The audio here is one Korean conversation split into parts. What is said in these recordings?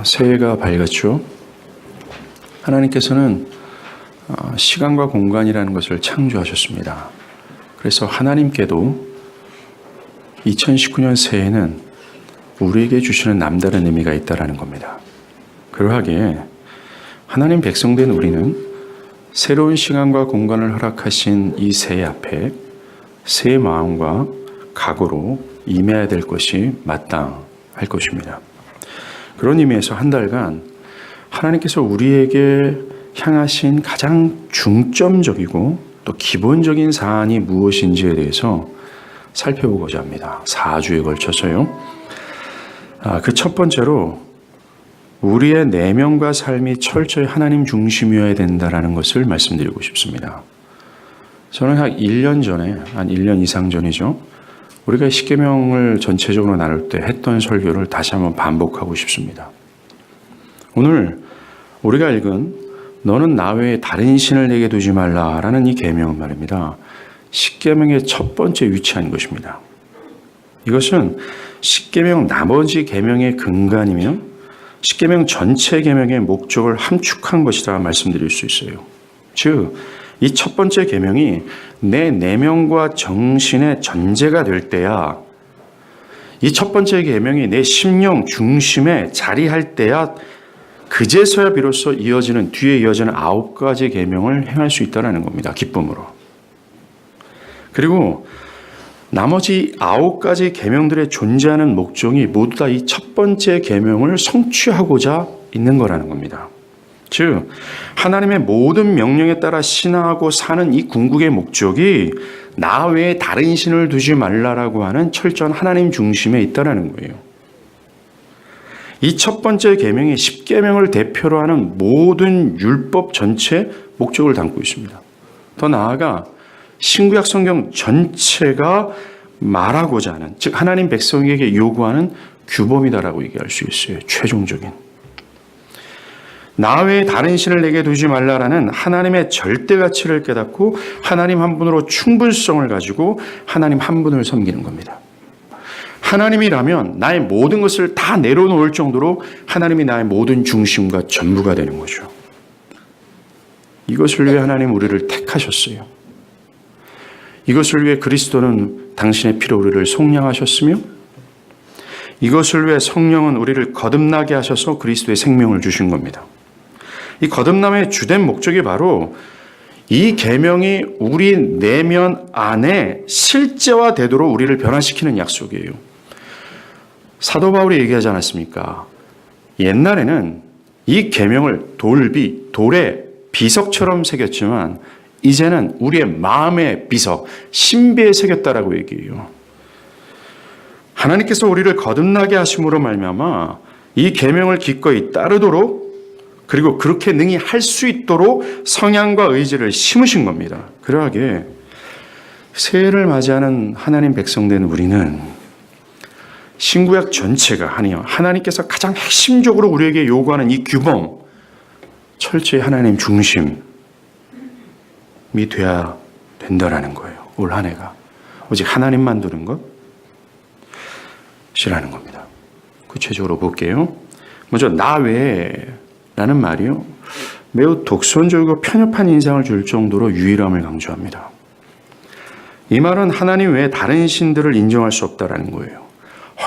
새해가 밝았죠. 하나님께서는 시간과 공간이라는 것을 창조하셨습니다. 그래서 하나님께도 2019년 새해는 우리에게 주시는 남다른 의미가 있다는 겁니다. 그러하기에 하나님 백성된 우리는 새로운 시간과 공간을 허락하신 이 새해 앞에 새 마음과 각오로 임해야 될 것이 마땅할 것입니다. 그런 의미에서 한 달간 하나님께서 우리에게 향하신 가장 중점적이고 또 기본적인 사안이 무엇인지에 대해서 살펴보고자 합니다. 4주에 걸쳐서요. 그 첫 번째로 우리의 내면과 삶이 철저히 하나님 중심이어야 된다는 것을 말씀드리고 싶습니다. 저는 한 1년 전에, 한 1년 이상 전이죠. 우리가 십계명을 전체적으로 나눌 때 했던 설교를 다시 한번 반복하고 싶습니다. 오늘 우리가 읽은 너는 나 외에 다른 신을 내게 두지 말라라는 이 계명은 말입니다. 십계명의 첫 번째 위치한 것입니다. 이것은 십계명 나머지 계명의 근간이며 십계명 전체 계명의 목적을 함축한 것이라 말씀드릴 수 있어요. 즉, 이 첫 번째 계명이 내 내면과 정신의 전제가 될 때야, 이 첫 번째 계명이 내 심령 중심에 자리할 때야 그제서야 비로소 뒤에 이어지는 9가지 계명을 행할 수 있다는 겁니다. 기쁨으로. 그리고 나머지 9가지 계명들의 존재하는 목적이 모두 다 이 첫 번째 계명을 성취하고자 있는 거라는 겁니다. 즉, 하나님의 모든 명령에 따라 신앙하고 사는 이 궁극의 목적이 나 외에 다른 신을 두지 말라라고 하는 철저한 하나님 중심에 있다는 거예요. 이 첫 번째 계명이 십계명을 대표로 하는 모든 율법 전체 목적을 담고 있습니다. 더 나아가 신구약 성경 전체가 말하고자 하는, 즉 하나님 백성에게 요구하는 규범이다라고 얘기할 수 있어요. 최종적인. 나 외에 다른 신을 내게 두지 말라라는 하나님의 절대 가치를 깨닫고 하나님 한 분으로 충분성을 가지고 하나님 한 분을 섬기는 겁니다. 하나님이라면 나의 모든 것을 다 내려놓을 정도로 하나님이 나의 모든 중심과 전부가 되는 거죠. 이것을 위해 하나님 우리를 택하셨어요. 이것을 위해 그리스도는 당신의 피로 우리를 속량하셨으며 이것을 위해 성령은 우리를 거듭나게 하셔서 그리스도의 생명을 주신 겁니다. 이 거듭남의 주된 목적이 바로 이 계명이 우리 내면 안에 실제화되도록 우리를 변화시키는 약속이에요. 사도 바울이 얘기하지 않았습니까? 옛날에는 이 계명을 돌에 비석처럼 새겼지만 이제는 우리의 마음의 비석, 신비에 새겼다라고 얘기해요. 하나님께서 우리를 거듭나게 하심으로 말미암아 이 계명을 기꺼이 따르도록 그리고 그렇게 능히 할 수 있도록 성향과 의지를 심으신 겁니다. 그러하기에 새해를 맞이하는 하나님 백성된 우리는 신구약 전체가 아니요, 하나님께서 가장 핵심적으로 우리에게 요구하는 이 규범, 철저히 하나님 중심이 돼야 된다라는 거예요. 올 한 해가 오직 하나님만 두는 것이라는 겁니다. 구체적으로 볼게요. 먼저 나 외에 라는 말이요, 매우 독선적이고 편협한 인상을 줄 정도로 유일함을 강조합니다. 이 말은 하나님 외에 다른 신들을 인정할 수 없다라는 거예요.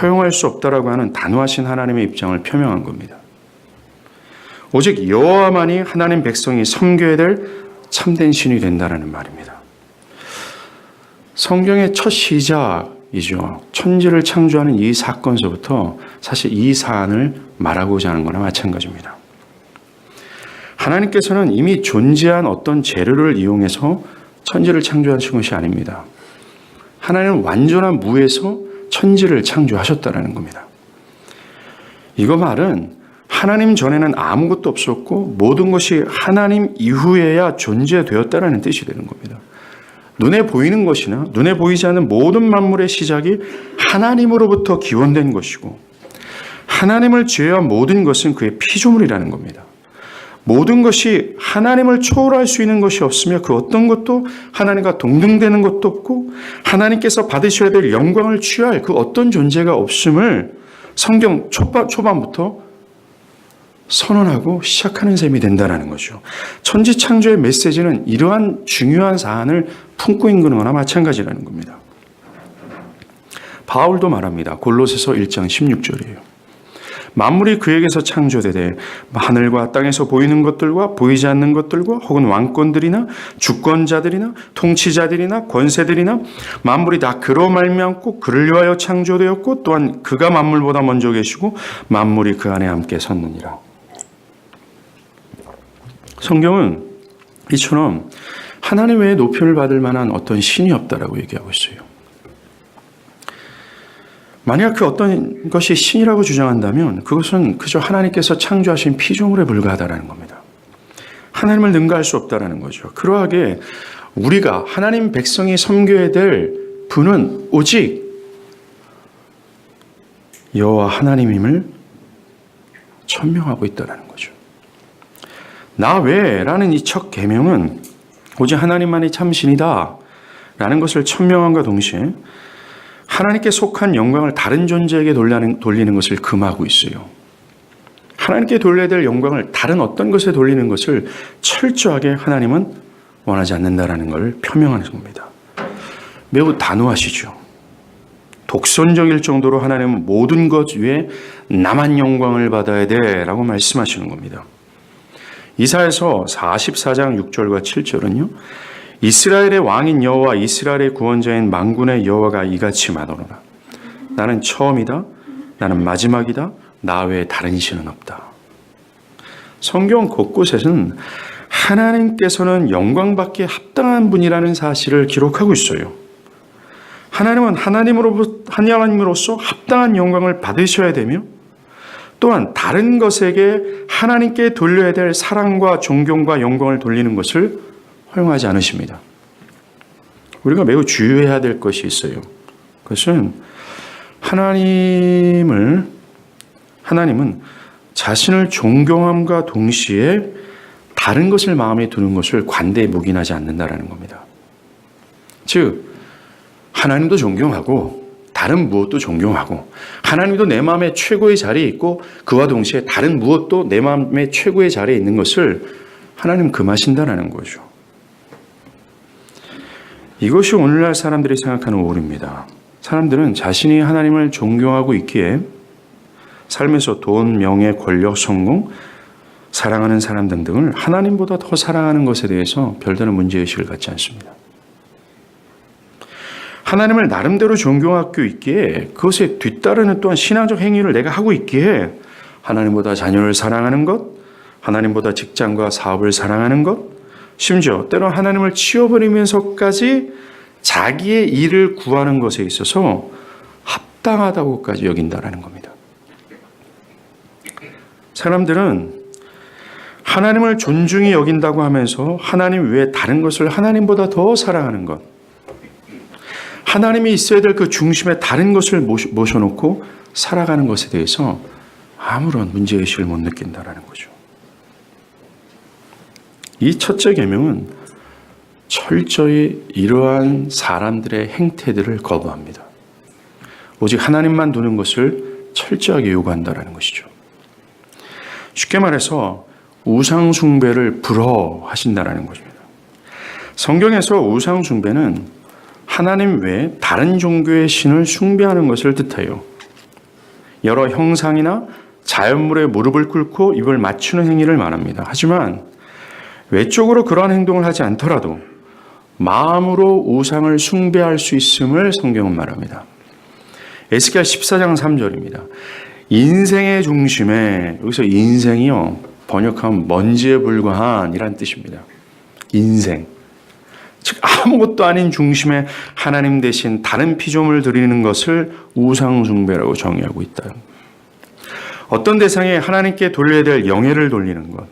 허용할 수 없다라고 하는 단호하신 하나님의 입장을 표명한 겁니다. 오직 여호와만이 하나님 백성이 섬겨야 될 참된 신이 된다는 말입니다. 성경의 첫 시작이죠. 천지를 창조하는 이 사건서부터 사실 이 사안을 말하고자 하는 거나 마찬가지입니다. 하나님께서는 이미 존재한 어떤 재료를 이용해서 천지를 창조하신 것이 아닙니다. 하나님은 완전한 무에서 천지를 창조하셨다는 겁니다. 이거 말은 하나님 전에는 아무것도 없었고 모든 것이 하나님 이후에야 존재되었다는 뜻이 되는 겁니다. 눈에 보이는 것이나 눈에 보이지 않는 모든 만물의 시작이 하나님으로부터 기원된 것이고 하나님을 제외한 모든 것은 그의 피조물이라는 겁니다. 모든 것이 하나님을 초월할 수 있는 것이 없으며 그 어떤 것도 하나님과 동등되는 것도 없고 하나님께서 받으셔야 될 영광을 취할 그 어떤 존재가 없음을 성경 초반부터 선언하고 시작하는 셈이 된다는 거죠. 천지창조의 메시지는 이러한 중요한 사안을 품고 있는 거나 마찬가지라는 겁니다. 바울도 말합니다. 골로새서 1장 16절이에요. 만물이 그에게서 창조되되 하늘과 땅에서 보이는 것들과 보이지 않는 것들과 혹은 왕권들이나 주권자들이나 통치자들이나 권세들이나 만물이 다 그로 말미암고 그를 위하여 창조되었고 또한 그가 만물보다 먼저 계시고 만물이 그 안에 함께 섰느니라. 성경은 이처럼 하나님 외에 높임을 받을 만한 어떤 신이 없다라고 얘기하고 있어요. 만약 그 어떤 것이 신이라고 주장한다면 그것은 그저 하나님께서 창조하신 피조물에 불과하다는 겁니다. 하나님을 능가할 수 없다는 거죠. 그러하게 우리가 하나님 백성이 섬겨야 될 분은 오직 여호와 하나님임을 천명하고 있다는 거죠. 나 외라는 이 첫 계명은 오직 하나님만이 참신이다 라는 것을 천명함과 동시에 하나님께 속한 영광을 다른 존재에게 돌리는 것을 금하고 있어요. 하나님께 돌려야 될 영광을 다른 어떤 것에 돌리는 것을 철저하게 하나님은 원하지 않는다라는 걸 표명하는 겁니다. 매우 단호하시죠. 독선적일 정도로 하나님은 모든 것 위에 나만 영광을 받아야 돼라고 말씀하시는 겁니다. 이사야서 44장 6절과 7절은요. 이스라엘의 왕인 여호와 이스라엘의 구원자인 만군의 여호와가 이같이 말하노라. 나는 처음이다. 나는 마지막이다. 나 외에 다른 신은 없다. 성경 곳곳에는 하나님께서는 영광받기에 합당한 분이라는 사실을 기록하고 있어요. 하나님은 하나님으로서 합당한 영광을 받으셔야 되며 또한 다른 것에게 하나님께 돌려야 될 사랑과 존경과 영광을 돌리는 것을 허용하지 않으십니다. 우리가 매우 주의해야 될 것이 있어요. 그것은 하나님은 자신을 존경함과 동시에 다른 것을 마음에 두는 것을 관대에 묵인하지 않는다라는 겁니다. 즉 하나님도 존경하고 다른 무엇도 존경하고 하나님도 내 마음에 최고의 자리에 있고 그와 동시에 다른 무엇도 내 마음에 최고의 자리에 있는 것을 하나님 금하신다라는 거죠. 이것이 오늘날 사람들이 생각하는 오류입니다. 사람들은 자신이 하나님을 존경하고 있기에 삶에서 돈, 명예, 권력, 성공, 사랑하는 사람 등등을 하나님보다 더 사랑하는 것에 대해서 별다른 문제의식을 갖지 않습니다. 하나님을 나름대로 존경하고 있기에 그것에 뒤따르는 또한 신앙적 행위를 내가 하고 있기에 하나님보다 자녀를 사랑하는 것, 하나님보다 직장과 사업을 사랑하는 것, 심지어 때론 하나님을 치워버리면서까지 자기의 일을 구하는 것에 있어서 합당하다고까지 여긴다라는 겁니다. 사람들은 하나님을 존중히 여긴다고 하면서 하나님 외에 다른 것을 하나님보다 더 사랑하는 것, 하나님이 있어야 될 그 중심에 다른 것을 모셔놓고 살아가는 것에 대해서 아무런 문제의식을 못 느낀다라는 거죠. 이 첫째 계명은 철저히 이러한 사람들의 행태들을 거부합니다. 오직 하나님만 두는 것을 철저하게 요구한다라는 것이죠. 쉽게 말해서 우상 숭배를 불허하신다라는 것입니다. 성경에서 우상 숭배는 하나님 외에 다른 종교의 신을 숭배하는 것을 뜻해요. 여러 형상이나 자연물에 무릎을 꿇고 입을 맞추는 행위를 말합니다. 하지만 외적으로 그러한 행동을 하지 않더라도 마음으로 우상을 숭배할 수 있음을 성경은 말합니다. 에스겔 14장 3절입니다. 인생의 중심에, 여기서 인생이요 번역하면 먼지에 불과한 이란 뜻입니다. 인생, 즉 아무것도 아닌 중심에 하나님 대신 다른 피조물을 드리는 것을 우상 숭배라고 정의하고 있다. 어떤 대상에 하나님께 돌려야 될 영예를 돌리는 것,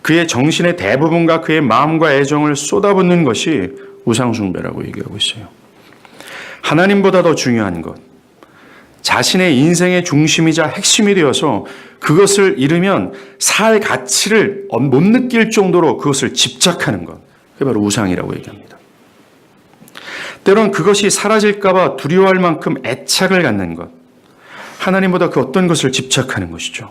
그의 정신의 대부분과 그의 마음과 애정을 쏟아붓는 것이 우상 숭배라고 얘기하고 있어요. 하나님보다 더 중요한 것, 자신의 인생의 중심이자 핵심이 되어서 그것을 잃으면 살 가치를 못 느낄 정도로 그것을 집착하는 것, 그게 바로 우상이라고 얘기합니다. 때론 그것이 사라질까 봐 두려워할 만큼 애착을 갖는 것, 하나님보다 그 어떤 것을 집착하는 것이죠.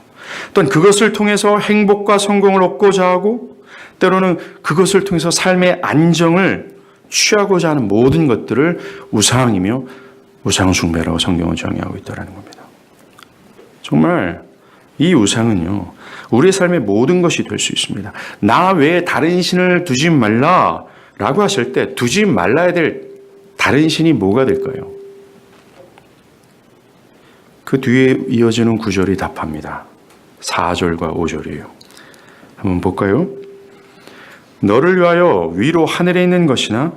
또한 그것을 통해서 행복과 성공을 얻고자 하고 때로는 그것을 통해서 삶의 안정을 취하고자 하는 모든 것들을 우상이며 우상숭배라고 성경은 정의하고 있다는 겁니다. 정말 이 우상은요, 우리의 삶의 모든 것이 될 수 있습니다. 나 외에 다른 신을 두지 말라라고 하실 때 두지 말라야 될 다른 신이 뭐가 될까요? 그 뒤에 이어지는 구절이 답합니다. 4절과 5절이에요. 한번 볼까요? 너를 위하여 위로 하늘에 있는 것이나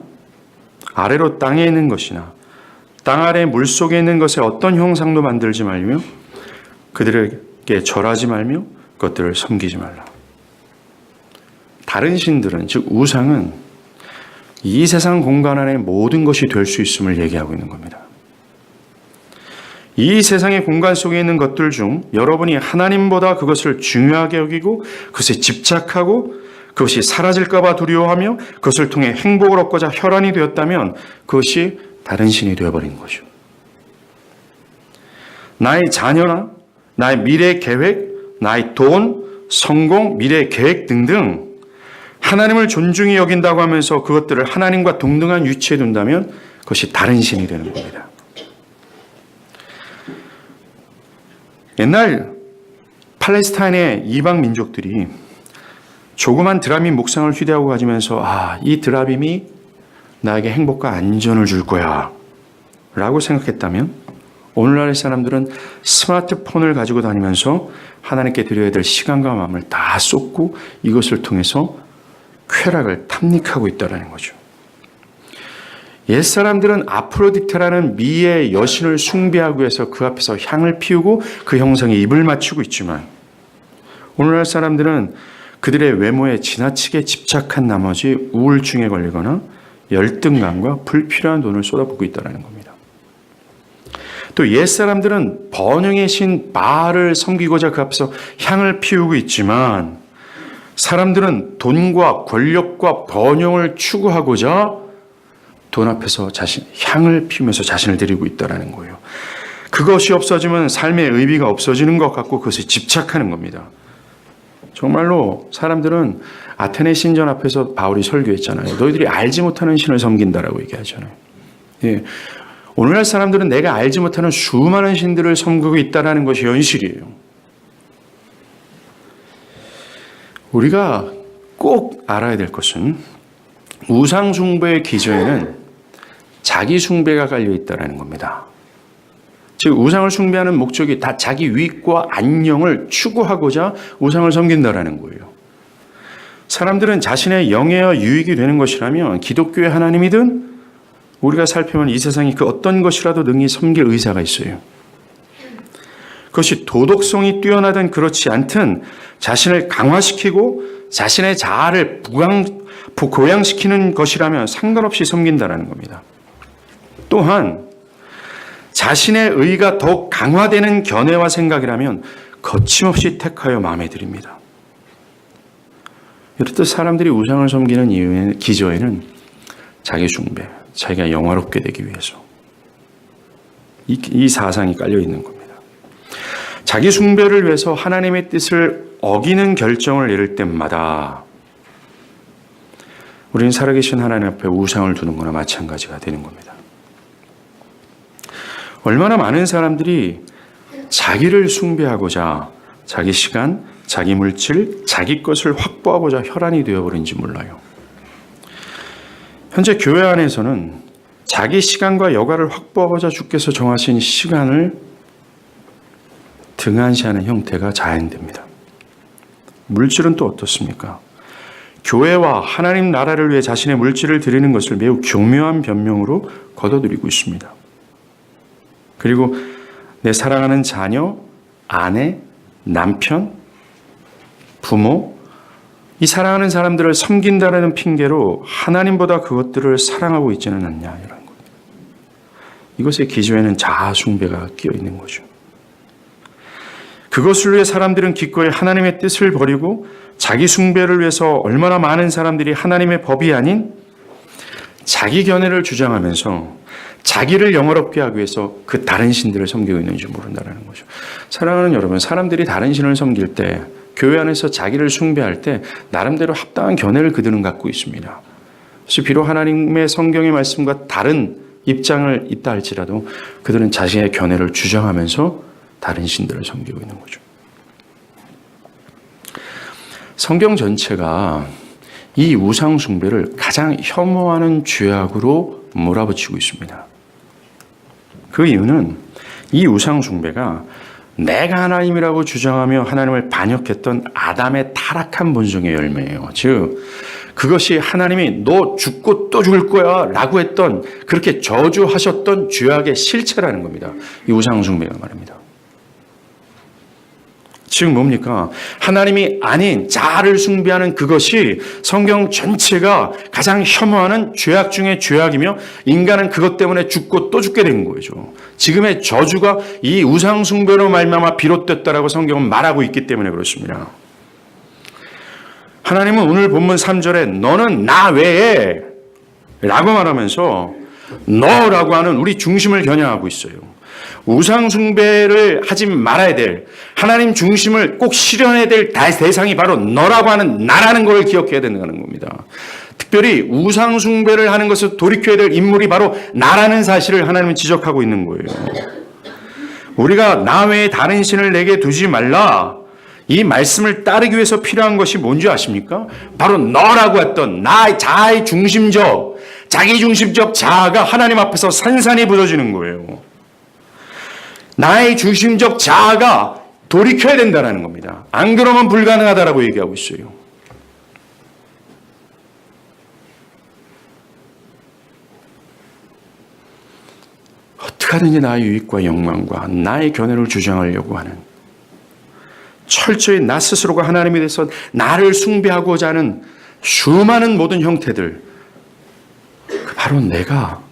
아래로 땅에 있는 것이나 땅 아래 물속에 있는 것에 어떤 형상도 만들지 말며 그들에게 절하지 말며 그것들을 섬기지 말라. 다른 신들은, 즉 우상은 이 세상 공간 안에 모든 것이 될 수 있음을 얘기하고 있는 겁니다. 이 세상의 공간 속에 있는 것들 중 여러분이 하나님보다 그것을 중요하게 여기고 그것에 집착하고 그것이 사라질까 봐 두려워하며 그것을 통해 행복을 얻고자 혈안이 되었다면 그것이 다른 신이 되어버린 거죠. 나의 자녀나 나의 미래 계획, 나의 돈, 성공, 미래 계획 등등 하나님을 존중히 여긴다고 하면서 그것들을 하나님과 동등한 위치에 둔다면 그것이 다른 신이 되는 겁니다. 옛날 팔레스타인의 이방 민족들이 조그만 드라빔 목상을 휴대하고 가지면서 이 드라빔이 나에게 행복과 안전을 줄 거야 라고 생각했다면 오늘날의 사람들은 스마트폰을 가지고 다니면서 하나님께 드려야 될 시간과 마음을 다 쏟고 이것을 통해서 쾌락을 탐닉하고 있다는 거죠. 옛사람들은 아프로디테라는 미의 여신을 숭배하기 위해서 그 앞에서 향을 피우고 그 형상에 입을 맞추고 있지만 오늘날 사람들은 그들의 외모에 지나치게 집착한 나머지 우울증에 걸리거나 열등감과 불필요한 돈을 쏟아붓고 있다는 겁니다. 또 옛사람들은 번영의 신 바알을 섬기고자 그 앞에서 향을 피우고 있지만 사람들은 돈과 권력과 번영을 추구하고자 돈 앞에서 향을 피우면서 자신을 드리고 있다는 거예요. 그것이 없어지면 삶의 의미가 없어지는 것 같고 그것에 집착하는 겁니다. 정말로 사람들은 아테네 신전 앞에서 바울이 설교했잖아요. 너희들이 알지 못하는 신을 섬긴다라고 얘기하잖아요. 예. 오늘날 사람들은 내가 알지 못하는 수많은 신들을 섬기고 있다는 것이 현실이에요. 우리가 꼭 알아야 될 것은 우상 숭배의 기저에는 자기 숭배가 깔려 있다는 겁니다. 즉 우상을 숭배하는 목적이 다 자기 유익과 안녕을 추구하고자 우상을 섬긴다라는 거예요. 사람들은 자신의 영예와 유익이 되는 것이라면 기독교의 하나님이든 우리가 살펴본 이 세상이 그 어떤 것이라도 능히 섬길 의사가 있어요. 그것이 도덕성이 뛰어나든 그렇지 않든 자신을 강화시키고 자신의 자아를 고양시키는 것이라면 상관없이 섬긴다는 겁니다. 또한 자신의 의가 더욱 강화되는 견해와 생각이라면 거침없이 택하여 마음에 드립니다. 이렇듯 사람들이 우상을 섬기는 기저에는 자기 숭배, 자기가 영화롭게 되기 위해서 이 사상이 깔려 있는 겁니다. 자기 숭배를 위해서 하나님의 뜻을 어기는 결정을 내릴 때마다 우리는 살아계신 하나님 앞에 우상을 두는 거나 마찬가지가 되는 겁니다. 얼마나 많은 사람들이 자기를 숭배하고자 자기 시간, 자기 물질, 자기 것을 확보하고자 혈안이 되어버린지 몰라요. 현재 교회 안에서는 자기 시간과 여가를 확보하고자 주께서 정하신 시간을 등한시하는 형태가 자행됩니다. 물질은 또 어떻습니까? 교회와 하나님 나라를 위해 자신의 물질을 드리는 것을 매우 교묘한 변명으로 거둬들이고 있습니다. 그리고 내 사랑하는 자녀, 아내, 남편, 부모, 이 사랑하는 사람들을 섬긴다는 핑계로 하나님보다 그것들을 사랑하고 있지는 않냐 이런 겁니다. 이것의 기저에는 자아 숭배가 끼어 있는 거죠. 그것을 위해 사람들은 기꺼이 하나님의 뜻을 버리고 자기 숭배를 위해서 얼마나 많은 사람들이 하나님의 법이 아닌 자기 견해를 주장하면서 자기를 영화롭게 하기 위해서 그 다른 신들을 섬기고 있는지 모른다는 거죠. 사랑하는 여러분, 사람들이 다른 신을 섬길 때, 교회 안에서 자기를 숭배할 때 나름대로 합당한 견해를 그들은 갖고 있습니다. 그래서 비록 하나님의 성경의 말씀과 다른 입장을 있다 할지라도 그들은 자신의 견해를 주장하면서 다른 신들을 섬기고 있는 거죠. 성경 전체가 이 우상 숭배를 가장 혐오하는 죄악으로 몰아붙이고 있습니다. 그 이유는 이 우상 숭배가 내가 하나님이라고 주장하며 하나님을 반역했던 아담의 타락한 본성의 열매예요. 즉 그것이 하나님이 너 죽고 또 죽을 거야 라고 했던, 그렇게 저주하셨던 죄악의 실체라는 겁니다. 이 우상 숭배가 말입니다. 즉 뭡니까? 하나님이 아닌 자아를 숭배하는 그것이 성경 전체가 가장 혐오하는 죄악 중에 죄악이며, 인간은 그것 때문에 죽고 또 죽게 된 거죠. 지금의 저주가 이 우상 숭배로 말미암아 비롯됐다라고 성경은 말하고 있기 때문에 그렇습니다. 하나님은 오늘 본문 3절에 너는 나 외에 라고 말하면서 너라고 하는 우리 중심을 겨냥하고 있어요. 우상 숭배를 하지 말아야 될, 하나님 중심을 꼭 실현해야 될 대상이 바로 너라고 하는 나라는 걸 기억해야 된다는 겁니다. 특별히 우상 숭배를 하는 것을 돌이켜야 될 인물이 바로 나라는 사실을 하나님은 지적하고 있는 거예요. 우리가 나 외에 다른 신을 내게 두지 말라, 이 말씀을 따르기 위해서 필요한 것이 뭔지 아십니까? 바로 너라고 했던 나의 자아의 중심적, 자기 중심적 자아가 하나님 앞에서 산산이 부서지는 거예요. 나의 중심적 자아가 돌이켜야 된다는 겁니다. 안 그러면 불가능하다라고 얘기하고 있어요. 어떻게 하든지 나의 유익과 영광과 나의 견해를 주장하려고 하는, 철저히 나 스스로가 하나님에 대해서 나를 숭배하고자 하는 수많은 모든 형태들, 바로 내가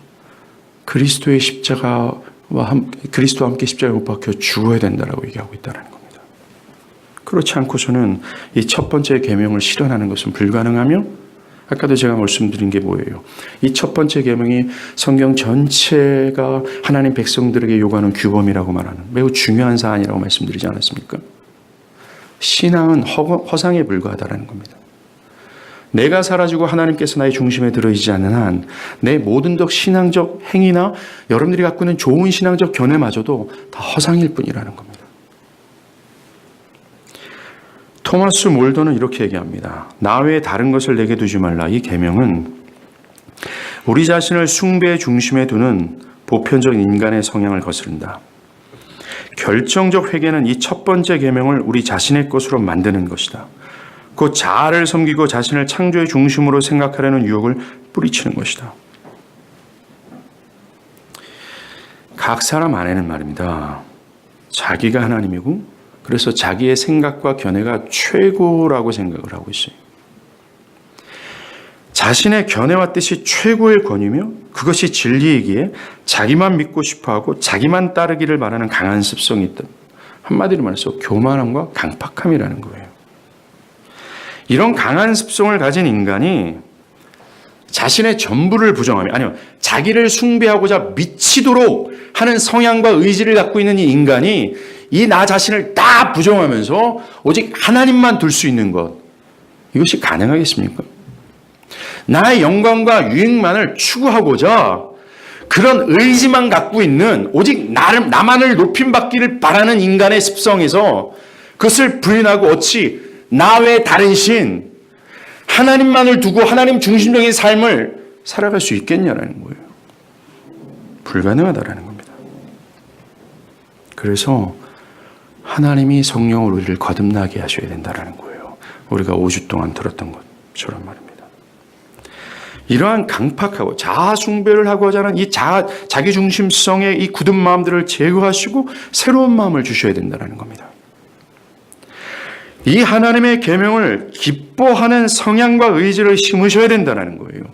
그리스도의 십자가와 그리스도와 함께 십자가에 못 박혀 죽어야 된다라고 얘기하고 있다는 겁니다. 그렇지 않고서는 이 첫 번째 계명을 실현하는 것은 불가능하며, 아까도 제가 말씀드린 게 뭐예요? 이 첫 번째 계명이 성경 전체가 하나님 백성들에게 요구하는 규범이라고 말하는 매우 중요한 사안이라고 말씀드리지 않았습니까? 신앙은 허상에 불과하다는 겁니다. 내가 사라지고 하나님께서 나의 중심에 들어있지 않는 한 내 모든 신앙적 행위나 여러분들이 갖고 있는 좋은 신앙적 견해마저도 다 허상일 뿐이라는 겁니다. 토마스 몰더는 이렇게 얘기합니다. 나 외에 다른 것을 내게 두지 말라. 이 계명은 우리 자신을 숭배의 중심에 두는 보편적 인간의 성향을 거스른다. 결정적 회개는 이 첫 번째 계명을 우리 자신의 것으로 만드는 것이다. 곧 자아를 섬기고 자신을 창조의 중심으로 생각하려는 유혹을 뿌리치는 것이다. 각 사람 안에는 말입니다, 자기가 하나님이고 그래서 자기의 생각과 견해가 최고라고 생각을 하고 있어요. 자신의 견해와 뜻이 최고의 권위며 그것이 진리이기에 자기만 믿고 싶어하고 자기만 따르기를 바라는 강한 습성이 있다. 한마디로 말해서 교만함과 강팍함이라는 거예요. 이런 강한 습성을 가진 인간이 자신의 전부를 부정하며, 아니면 자기를 숭배하고자 미치도록 하는 성향과 의지를 갖고 있는 이 인간이 이 나 자신을 다 부정하면서 오직 하나님만 둘 수 있는 것, 이것이 가능하겠습니까? 나의 영광과 유익만을 추구하고자 그런 의지만 갖고 있는, 오직 나만을 높임받기를 바라는 인간의 습성에서 그것을 부인하고 어찌 나 외에 다른 신, 하나님만을 두고 하나님 중심적인 삶을 살아갈 수 있겠냐라는 거예요. 불가능하다라는 겁니다. 그래서 하나님이 성령으로 우리를 거듭나게 하셔야 된다라는 거예요. 우리가 5주 동안 들었던 것처럼 말입니다. 이러한 강팍하고 자아 숭배를 하고자 하는 이 자기 중심성의 이 굳은 마음들을 제거하시고 새로운 마음을 주셔야 된다는 겁니다. 이 하나님의 계명을 기뻐하는 성향과 의지를 심으셔야 된다는 거예요.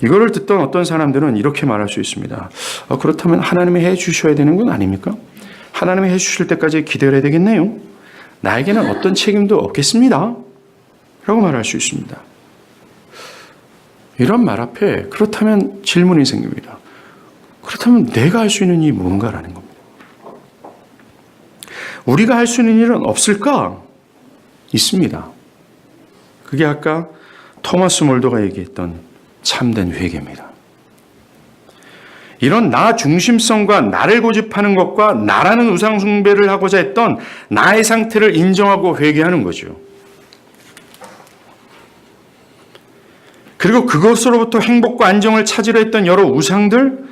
이거를 듣던 어떤 사람들은 이렇게 말할 수 있습니다. 그렇다면 하나님이 해 주셔야 되는 건 아닙니까? 하나님이 해 주실 때까지 기다려야 되겠네요. 나에게는 어떤 책임도 없겠습니다. 라고 말할 수 있습니다. 이런 말 앞에 그렇다면 질문이 생깁니다. 그렇다면 내가 할 수 있는 일이 뭔가라는 겁니다. 우리가 할 수 있는 일은 없을까? 있습니다. 그게 아까 토마스 몰도가 얘기했던 참된 회개입니다. 이런 나 중심성과 나를 고집하는 것과 나라는 우상 숭배를 하고자 했던 나의 상태를 인정하고 회개하는 거죠. 그리고 그것으로부터 행복과 안정을 찾으려 했던 여러 우상들,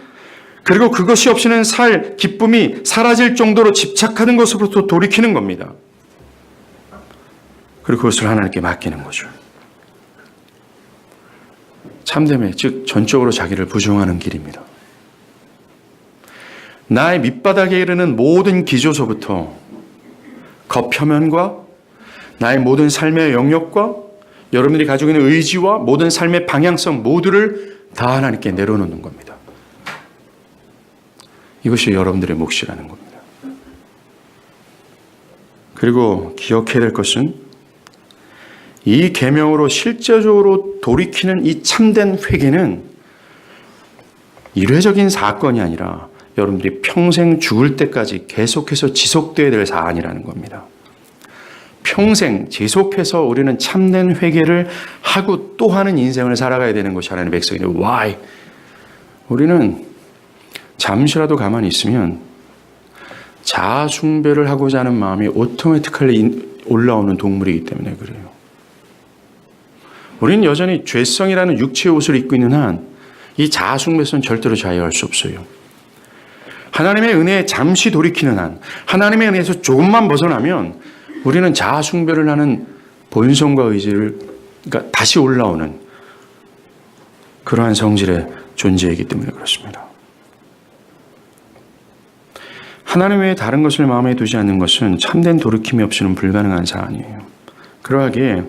그리고 그것이 없이는 살 기쁨이 사라질 정도로 집착하는 것으로부터 돌이키는 겁니다. 그리고 그것을 하나님께 맡기는 거죠. 참됨의, 즉 전적으로 자기를 부정하는 길입니다. 나의 밑바닥에 이르는 모든 기조서부터 겉표면과 나의 모든 삶의 영역과 여러분들이 가지고 있는 의지와 모든 삶의 방향성 모두를 다 하나님께 내려놓는 겁니다. 이것이 여러분들의 몫이라는 겁니다. 그리고 기억해야 될 것은 이 계명으로 실제적으로 돌이키는 이 참된 회개는 일회적인 사건이 아니라 여러분들이 평생 죽을 때까지 계속해서 지속되어야 될 사안이라는 겁니다. 평생 지속해서 우리는 참된 회개를 하고 또 하는 인생을 살아가야 되는 것이 하나님의 백성인데 why? 우리는 잠시라도 가만히 있으면 자아 숭배를 하고자 하는 마음이 오토매틱하게 올라오는 동물이기 때문에 그래요. 우리는 여전히 죄성이라는 육체의 옷을 입고 있는 한 이 자아 숭배는 절대로 자유할 수 없어요. 하나님의 은혜에 잠시 돌이키는 한, 하나님의 은혜에서 조금만 벗어나면 우리는 자아 숭배를 하는 본성과 의지를 그러니까 다시 올라오는 그러한 성질의 존재이기 때문에 그렇습니다. 하나님 외에 다른 것을 마음에 두지 않는 것은 참된 돌이킴이 없이는 불가능한 사안이에요. 그러하기에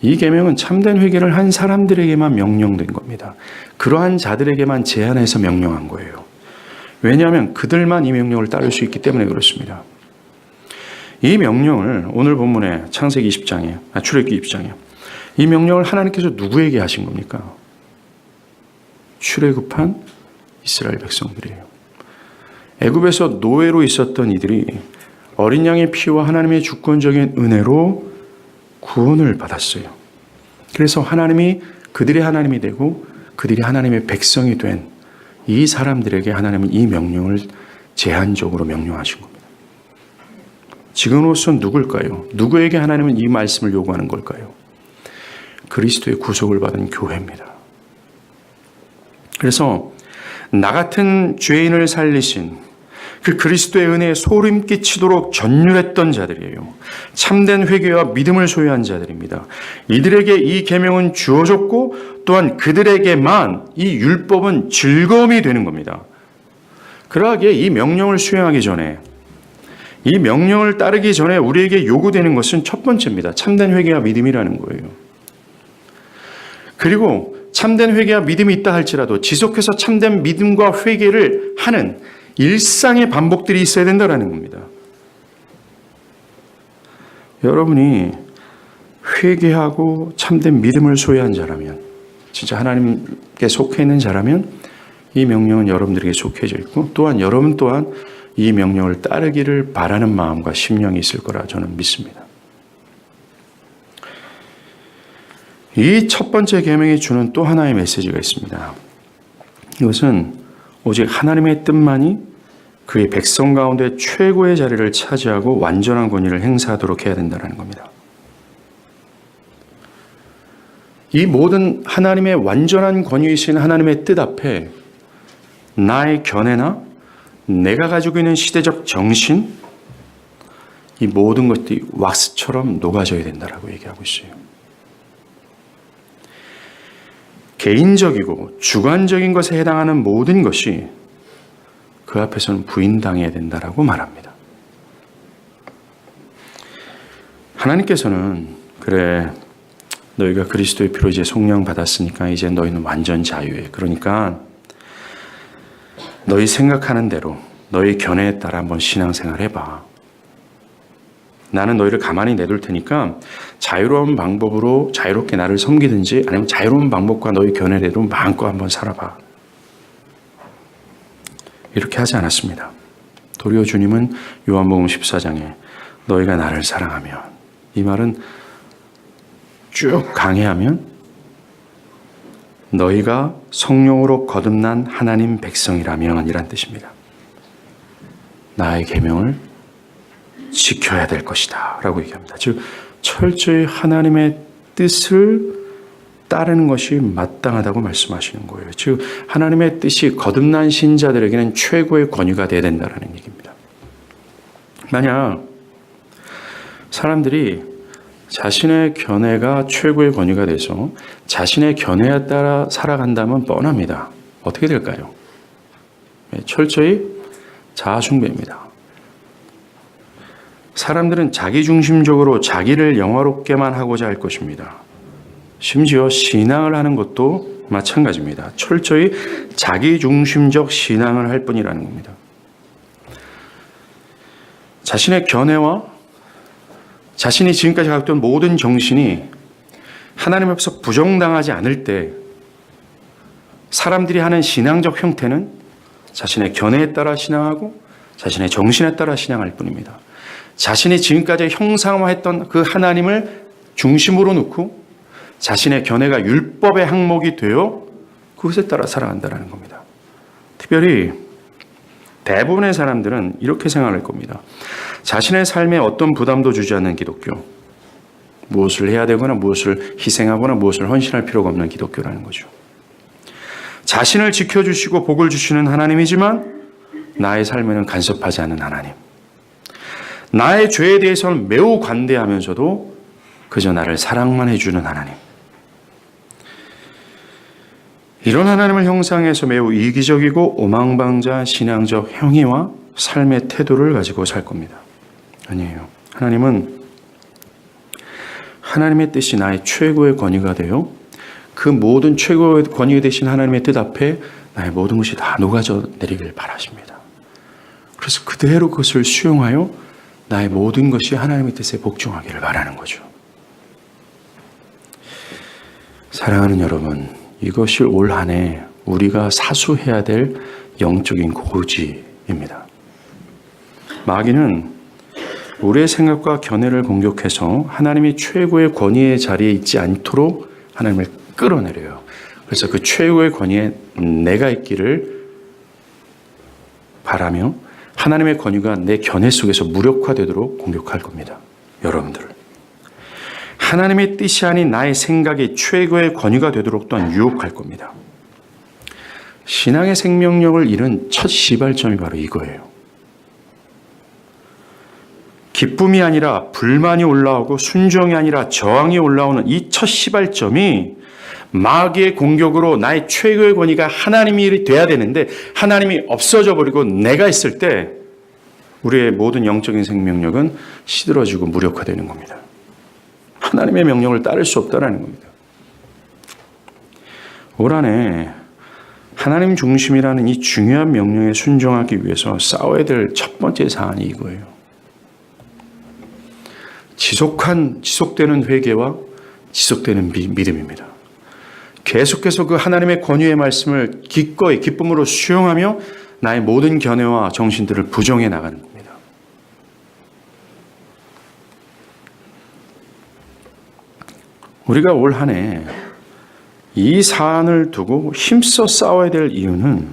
이 계명은 참된 회개를 한 사람들에게만 명령된 겁니다. 그러한 자들에게만 제한해서 명령한 거예요. 왜냐하면 그들만 이 명령을 따를 수 있기 때문에 그렇습니다. 이 명령을 오늘 본문의 창세기 20장에, 출애굽기 20장에 이 명령을 하나님께서 누구에게 하신 겁니까? 출애굽한 이스라엘 백성들이에요. 애굽에서 노예로 있었던 이들이 어린 양의 피와 하나님의 주권적인 은혜로 구원을 받았어요. 그래서 하나님이 그들의 하나님이 되고 그들이 하나님의 백성이 된 이 사람들에게 하나님은 이 명령을 제한적으로 명령하신 겁니다. 지금으로서 누굴까요? 누구에게 하나님은 이 말씀을 요구하는 걸까요? 그리스도의 구속을 받은 교회입니다. 그래서 나 같은 죄인을 살리신 그 그리스도의 은혜에 소름 끼치도록 전율했던 자들이에요. 참된 회개와 믿음을 소유한 자들입니다. 이들에게 이 계명은 주어졌고 또한 그들에게만 이 율법은 즐거움이 되는 겁니다. 그러하기에 이 명령을 수행하기 전에 이 명령을 따르기 전에 우리에게 요구되는 것은 첫 번째입니다. 참된 회개와 믿음이라는 거예요. 그리고 참된 회개와 믿음이 있다 할지라도 지속해서 참된 믿음과 회개를 하는 일상의 반복들이 있어야 된다는 겁니다. 여러분이 회개하고 참된 믿음을 소유한 자라면, 진짜 하나님께 속해 있는 자라면 이 명령은 여러분들에게 속해져 있고 또한 여러분 또한 이 명령을 따르기를 바라는 마음과 심령이 있을 거라 저는 믿습니다. 이 첫 번째 계명이 주는 또 하나의 메시지가 있습니다. 이것은 오직 하나님의 뜻만이 그의 백성 가운데 최고의 자리를 차지하고 완전한 권위를 행사하도록 해야 된다는 겁니다. 이 모든 하나님의 완전한 권위이신 하나님의 뜻 앞에 나의 견해나 내가 가지고 있는 시대적 정신, 이 모든 것들이 왁스처럼 녹아져야 된다라고 얘기하고 있어요. 개인적이고 주관적인 것에 해당하는 모든 것이 그 앞에서는 부인당해야 된다라고 말합니다. 하나님께서는 그래 너희가 그리스도의 피로 이제 속량 받았으니까 이제 너희는 완전 자유해. 그러니까 너희 생각하는 대로 너희 견해에 따라 한번 신앙생활 해봐. 나는 너희를 가만히 내둘 테니까 자유로운 방법으로 자유롭게 나를 섬기든지 아니면 자유로운 방법과 너희 견해대로 마음껏 한번 살아봐. 이렇게 하지 않았습니다. 도리어 주님은 요한복음 14장에 너희가 나를 사랑하면, 이 말은 쭉 강해하면 너희가 성령으로 거듭난 하나님 백성이라면 이란 뜻입니다. 나의 계명을 지켜야 될 것이다 라고 얘기합니다. 즉 철저히 하나님의 뜻을 따르는 것이 마땅하다고 말씀하시는 거예요. 즉 하나님의 뜻이 거듭난 신자들에게는 최고의 권위가 되어야 된다는 얘기입니다. 만약 사람들이 자신의 견해가 최고의 권위가 돼서 자신의 견해에 따라 살아간다면 뻔합니다. 어떻게 될까요? 철저히 자아숭배입니다. 사람들은 자기중심적으로 자기를 영화롭게만 하고자 할 것입니다. 심지어 신앙을 하는 것도 마찬가지입니다. 철저히 자기중심적 신앙을 할 뿐이라는 겁니다. 자신의 견해와 자신이 지금까지 갖던 모든 정신이 하나님 앞에서 부정당하지 않을 때 사람들이 하는 신앙적 형태는 자신의 견해에 따라 신앙하고 자신의 정신에 따라 신앙할 뿐입니다. 자신이 지금까지 형상화했던 그 하나님을 중심으로 놓고 자신의 견해가 율법의 항목이 되어 그것에 따라 살아간다는 겁니다. 특별히 대부분의 사람들은 이렇게 생각할 겁니다. 자신의 삶에 어떤 부담도 주지 않는 기독교, 무엇을 해야 되거나 무엇을 희생하거나 무엇을 헌신할 필요가 없는 기독교라는 거죠. 자신을 지켜주시고 복을 주시는 하나님이지만 나의 삶에는 간섭하지 않는 하나님, 나의 죄에 대해서는 매우 관대하면서도 그저 나를 사랑만 해주는 하나님, 이런 하나님을 형상해서 매우 이기적이고 오망방자 신앙적 행위와 삶의 태도를 가지고 살 겁니다. 아니에요. 하나님은 하나님의 뜻이 나의 최고의 권위가 되어 그 모든 최고의 권위 되신 하나님의 뜻 앞에 나의 모든 것이 다 녹아져 내리길 바라십니다. 그래서 그대로 그것을 수용하여 나의 모든 것이 하나님의 뜻에 복종하기를 바라는 거죠. 사랑하는 여러분, 이것이 올 한 해 우리가 사수해야 될 영적인 고지입니다. 마귀는 우리의 생각과 견해를 공격해서 하나님이 최고의 권위의 자리에 있지 않도록 하나님을 끌어내려요. 그래서 그 최고의 권위에 내가 있기를 바라며 하나님의 권위가 내 견해 속에서 무력화되도록 공격할 겁니다. 여러분들을. 하나님의 뜻이 아닌 나의 생각이 최고의 권위가 되도록 또한 유혹할 겁니다. 신앙의 생명력을 잃은 첫 시발점이 바로 이거예요. 기쁨이 아니라 불만이 올라오고 순종이 아니라 저항이 올라오는 이 첫 시발점이 마귀의 공격으로 나의 최고의 권위가 하나님이 돼야 되는데 하나님이 없어져 버리고 내가 있을 때 우리의 모든 영적인 생명력은 시들어지고 무력화되는 겁니다. 하나님의 명령을 따를 수 없다는 겁니다. 올 한 해 하나님 중심이라는 이 중요한 명령에 순종하기 위해서 싸워야 될 첫 번째 사안이 이거예요. 지속되는 회개와 지속되는 믿음입니다. 계속해서 그 하나님의 권위의 말씀을 기꺼이 기쁨으로 수용하며 나의 모든 견해와 정신들을 부정해 나가는 겁니다. 우리가 올 한 해 이 사안을 두고 힘써 싸워야 될 이유는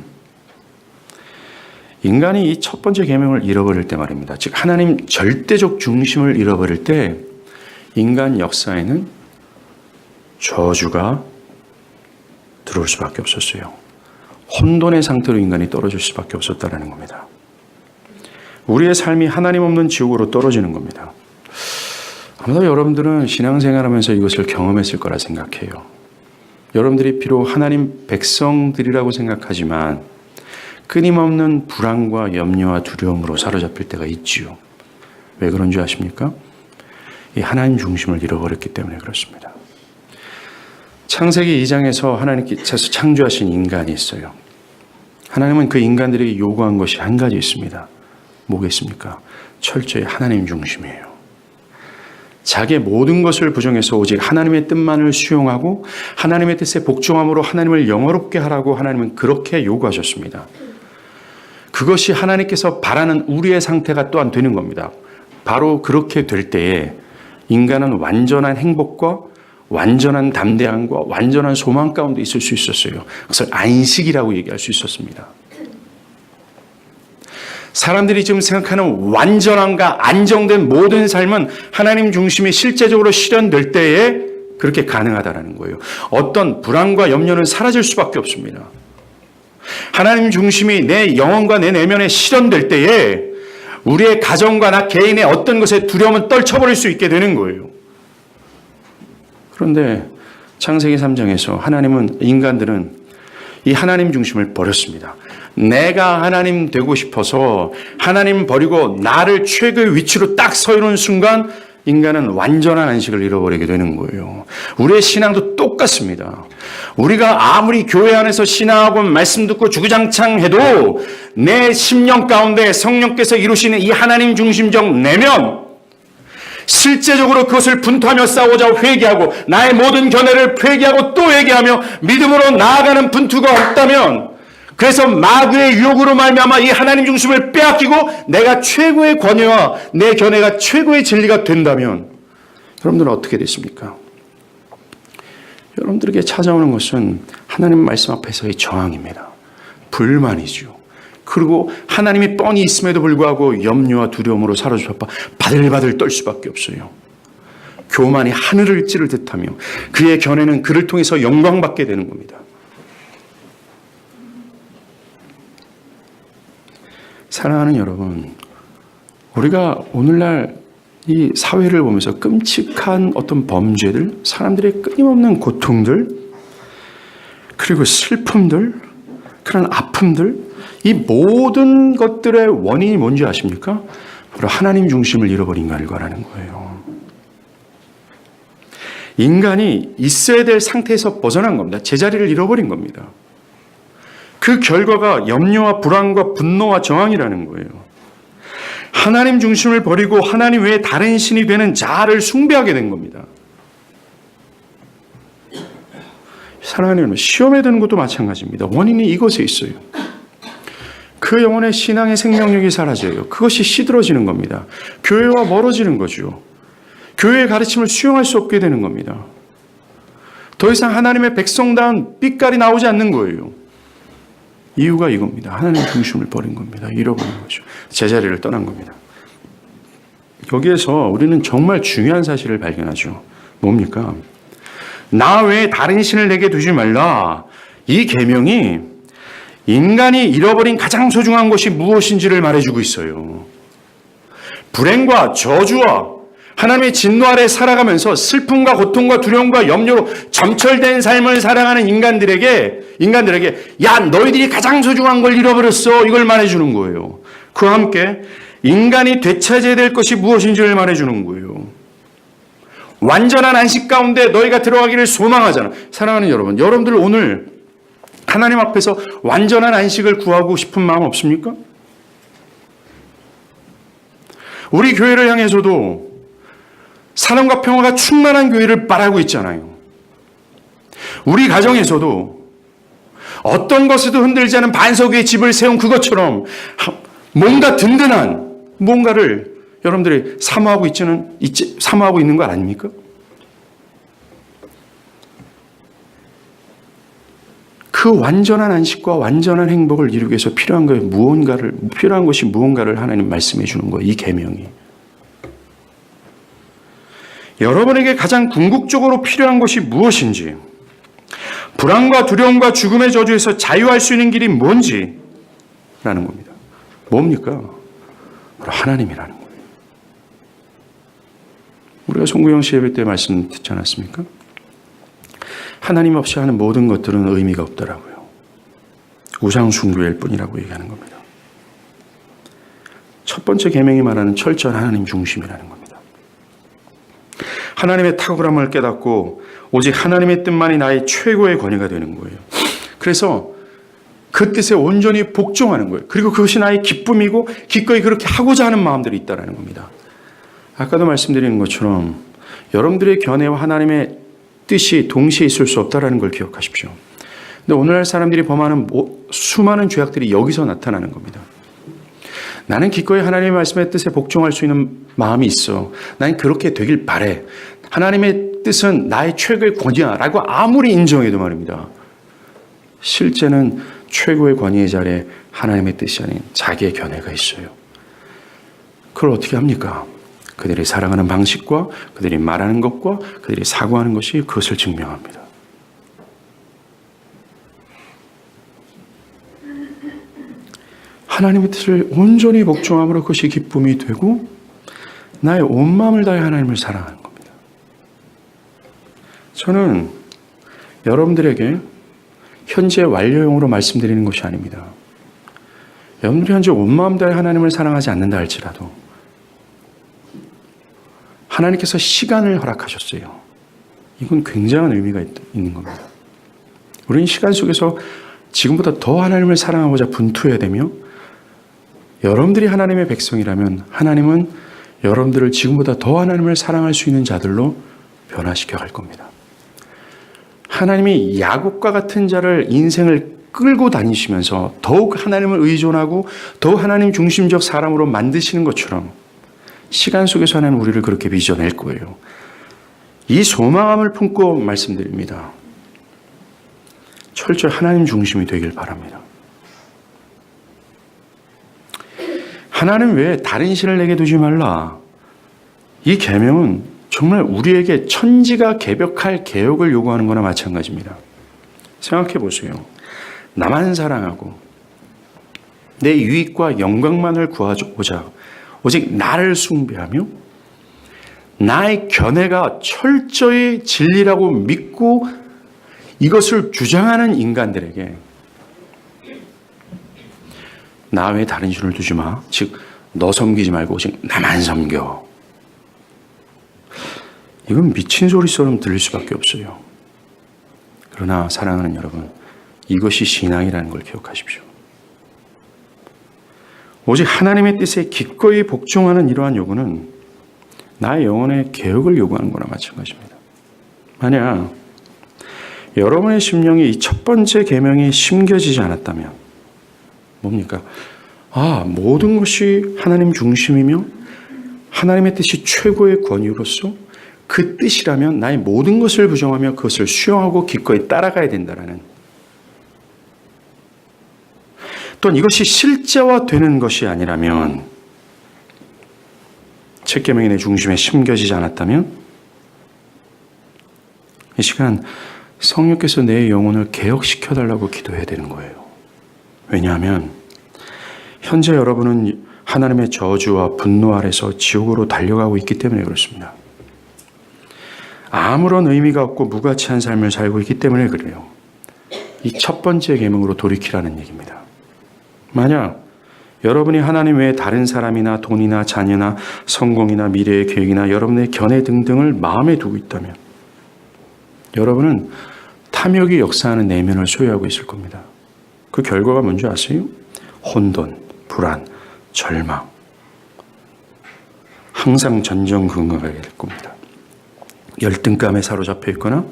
인간이 이 첫 번째 계명을 잃어버릴 때 말입니다. 즉 하나님 절대적 중심을 잃어버릴 때 인간 역사에는 저주가 들어올 수밖에 없었어요. 혼돈의 상태로 인간이 떨어질 수밖에 없었다는 겁니다. 우리의 삶이 하나님 없는 지옥으로 떨어지는 겁니다. 아마도 여러분들은 신앙생활하면서 이것을 경험했을 거라 생각해요. 여러분들이 비록 하나님 백성들이라고 생각하지만 끊임없는 불안과 염려와 두려움으로 사로잡힐 때가 있지요. 왜 그런 줄 아십니까? 이 하나님 중심을 잃어버렸기 때문에 그렇습니다. 창세기 2장에서 하나님께서 창조하신 인간이 있어요. 하나님은 그 인간들에게 요구한 것이 한 가지 있습니다. 뭐겠습니까? 철저히 하나님 중심이에요. 자기의 모든 것을 부정해서 오직 하나님의 뜻만을 수용하고 하나님의 뜻에 복종함으로 하나님을 영화롭게 하라고 하나님은 그렇게 요구하셨습니다. 그것이 하나님께서 바라는 우리의 상태가 또한 되는 겁니다. 바로 그렇게 될 때에 인간은 완전한 행복과 완전한 담대함과 완전한 소망 가운데 있을 수 있었어요. 그것을 안식이라고 얘기할 수 있었습니다. 사람들이 지금 생각하는 완전함과 안정된 모든 삶은 하나님 중심이 실제적으로 실현될 때에 그렇게 가능하다는 거예요. 어떤 불안과 염려는 사라질 수밖에 없습니다. 하나님 중심이 내 영혼과 내 내면에 실현될 때에 우리의 가정과 나 개인의 어떤 것에 두려움은 떨쳐버릴 수 있게 되는 거예요. 그런데 창세기 3장에서 하나님은 인간들은 이 하나님 중심을 버렸습니다. 내가 하나님 되고 싶어서 하나님 버리고 나를 최고의 위치로 딱 서 있는 순간 인간은 완전한 안식을 잃어버리게 되는 거예요. 우리의 신앙도 똑같습니다. 우리가 아무리 교회 안에서 신앙하고 말씀 듣고 주구장창 해도 내 심령 가운데 성령께서 이루시는 이 하나님 중심적 내면 실제적으로 그것을 분투하며 싸우자 회개하고 나의 모든 견해를 회개하고 또 회개하며 믿음으로 나아가는 분투가 없다면 그래서 마귀의 유혹으로 말미암아 이 하나님 중심을 빼앗기고 내가 최고의 권위와 내 견해가 최고의 진리가 된다면 여러분들은 어떻게 됐습니까? 여러분들에게 찾아오는 것은 하나님 말씀 앞에서의 저항입니다. 불만이죠. 그리고 하나님이 뻔히 있음에도 불구하고 염려와 두려움으로 사로잡혀 바들바들 떨 수밖에 없어요. 교만이 하늘을 찌를 듯하며 그의 견해는 그를 통해서 영광받게 되는 겁니다. 사랑하는 여러분, 우리가 오늘날 이 사회를 보면서 끔찍한 어떤 범죄들, 사람들의 끊임없는 고통들, 그리고 슬픔들, 그런 아픔들, 이 모든 것들의 원인이 뭔지 아십니까? 바로 하나님 중심을 잃어버린 결과라는 거예요. 인간이 있어야 될 상태에서 벗어난 겁니다. 제자리를 잃어버린 겁니다. 그 결과가 염려와 불안과 분노와 저항이라는 거예요. 하나님 중심을 버리고 하나님 외에 다른 신이 되는 자아를 숭배하게 된 겁니다. 사랑하는 여러분, 시험에 드는 것도 마찬가지입니다. 원인이 이것에 있어요. 그 영혼의 신앙의 생명력이 사라져요. 그것이 시들어지는 겁니다. 교회와 멀어지는 거죠. 교회의 가르침을 수용할 수 없게 되는 겁니다. 더 이상 하나님의 백성다운 빛깔이 나오지 않는 거예요. 이유가 이겁니다. 하나님 중심을 버린 겁니다. 잃어버린 거죠. 제자리를 떠난 겁니다. 여기에서 우리는 정말 중요한 사실을 발견하죠. 뭡니까? 나 외에 다른 신을 내게 두지 말라. 이 계명이 인간이 잃어버린 가장 소중한 것이 무엇인지를 말해주고 있어요. 불행과 저주와 하나님의 진노 아래 살아가면서 슬픔과 고통과 두려움과 염려로 점철된 삶을 살아가는 인간들에게 야, 너희들이 가장 소중한 걸 잃어버렸어. 이걸 말해주는 거예요. 그와 함께 인간이 되찾아야 될 것이 무엇인지를 말해주는 거예요. 완전한 안식 가운데 너희가 들어가기를 소망하잖아. 사랑하는 여러분, 여러분들 오늘 하나님 앞에서 완전한 안식을 구하고 싶은 마음 없습니까? 우리 교회를 향해서도 사랑과 평화가 충만한 교회를 바라고 있잖아요. 우리 가정에서도 어떤 것에도 흔들지 않은 반석 위에 집을 세운 그것처럼 뭔가 든든한 뭔가를 여러분들이 사모하고 있는 거 아닙니까? 그 완전한 안식과 완전한 행복을 이루기 위해서 필요한 것이 무언가를 하나님 말씀해 주는 거예요. 이 계명이. 여러분에게 가장 궁극적으로 필요한 것이 무엇인지, 불안과 두려움과 죽음의 저주에서 자유할 수 있는 길이 뭔지라는 겁니다. 뭡니까? 바로 하나님이라는 거예요. 우리가 송구영 씨 예배 때 말씀 듣지 않았습니까? 하나님 없이 하는 모든 것들은 의미가 없더라고요. 우상숭배일 뿐이라고 얘기하는 겁니다. 첫 번째 계명이 말하는 철저한 하나님 중심이라는 겁니다. 하나님의 탁월함을 깨닫고 오직 하나님의 뜻만이 나의 최고의 권위가 되는 거예요. 그래서 그 뜻에 온전히 복종하는 거예요. 그리고 그것이 나의 기쁨이고 기꺼이 그렇게 하고자 하는 마음들이 있다는 겁니다. 아까도 말씀드린 것처럼 여러분들의 견해와 하나님의 뜻이 동시에 있을 수 없다는 걸 기억하십시오. 근데 오늘날 사람들이 범하는 수많은 죄악들이 여기서 나타나는 겁니다. 나는 기꺼이 하나님의 말씀의 뜻에 복종할 수 있는 마음이 있어. 나는 그렇게 되길 바래. 하나님의 뜻은 나의 최고의 권위야 라고 아무리 인정해도 말입니다. 실제는 최고의 권위의 자리에 하나님의 뜻이 아닌 자기의 견해가 있어요. 그걸 어떻게 합니까? 그들이 살아가는 방식과 그들이 말하는 것과 그들이 사고하는 것이 그것을 증명합니다. 하나님의 뜻을 온전히 복종함으로 그것이 기쁨이 되고 나의 온 마음을 다해 하나님을 사랑하는 겁니다. 저는 여러분들에게 현재 완료형으로 말씀드리는 것이 아닙니다. 여러분들이 현재 온 마음 다해 하나님을 사랑하지 않는다 할지라도 하나님께서 시간을 허락하셨어요. 이건 굉장한 의미가 있는 겁니다. 우리는 시간 속에서 지금보다 더 하나님을 사랑하고자 분투해야 되며 여러분들이 하나님의 백성이라면 하나님은 여러분들을 지금보다 더 하나님을 사랑할 수 있는 자들로 변화시켜 갈 겁니다. 하나님이 야곱과 같은 자를 인생을 끌고 다니시면서 더욱 하나님을 의존하고 더욱 하나님 중심적 사람으로 만드시는 것처럼 시간 속에서 하나님 우리를 그렇게 빚어낼 거예요. 이 소망함을 품고 말씀드립니다. 철저히 하나님 중심이 되길 바랍니다. 하나님 외에 다른 신을 내게 두지 말라. 이 계명은 정말 우리에게 천지가 개벽할 개혁을 요구하는 거나 마찬가지입니다. 생각해 보세요. 나만 사랑하고 내 유익과 영광만을 구하고자 오직 나를 숭배하며 나의 견해가 철저히 진리라고 믿고 이것을 주장하는 인간들에게 나 외에 다른 신을 두지 마. 즉 너 섬기지 말고 오직 나만 섬겨. 이건 미친 소리처럼 들릴 수밖에 없어요. 그러나 사랑하는 여러분, 이것이 신앙이라는 걸 기억하십시오. 오직 하나님의 뜻에 기꺼이 복종하는 이러한 요구는 나의 영혼의 개혁을 요구하는 거나 마찬가지입니다. 만약 여러분의 심령이 이 첫 번째 계명이 심겨지지 않았다면 뭡니까? 모든 것이 하나님 중심이며 하나님의 뜻이 최고의 권위로서 그 뜻이라면 나의 모든 것을 부정하며 그것을 수용하고 기꺼이 따라가야 된다라는, 또는 이것이 실제화되는 것이 아니라면, 첫 계명이 내 중심에 심겨지지 않았다면 이 시간 성령께서 내 영혼을 개혁시켜달라고 기도해야 되는 거예요. 왜냐하면 현재 여러분은 하나님의 저주와 분노 아래서 지옥으로 달려가고 있기 때문에 그렇습니다. 아무런 의미가 없고 무가치한 삶을 살고 있기 때문에 그래요. 이 첫 번째 계명으로 돌이키라는 얘기입니다. 만약 여러분이 하나님 외에 다른 사람이나 돈이나 자녀나 성공이나 미래의 계획이나 여러분의 견해 등등을 마음에 두고 있다면 여러분은 탐욕이 역사하는 내면을 소유하고 있을 겁니다. 그 결과가 뭔지 아세요? 혼돈, 불안, 절망, 항상 전전긍긍하게 될 겁니다. 열등감에 사로잡혀 있거나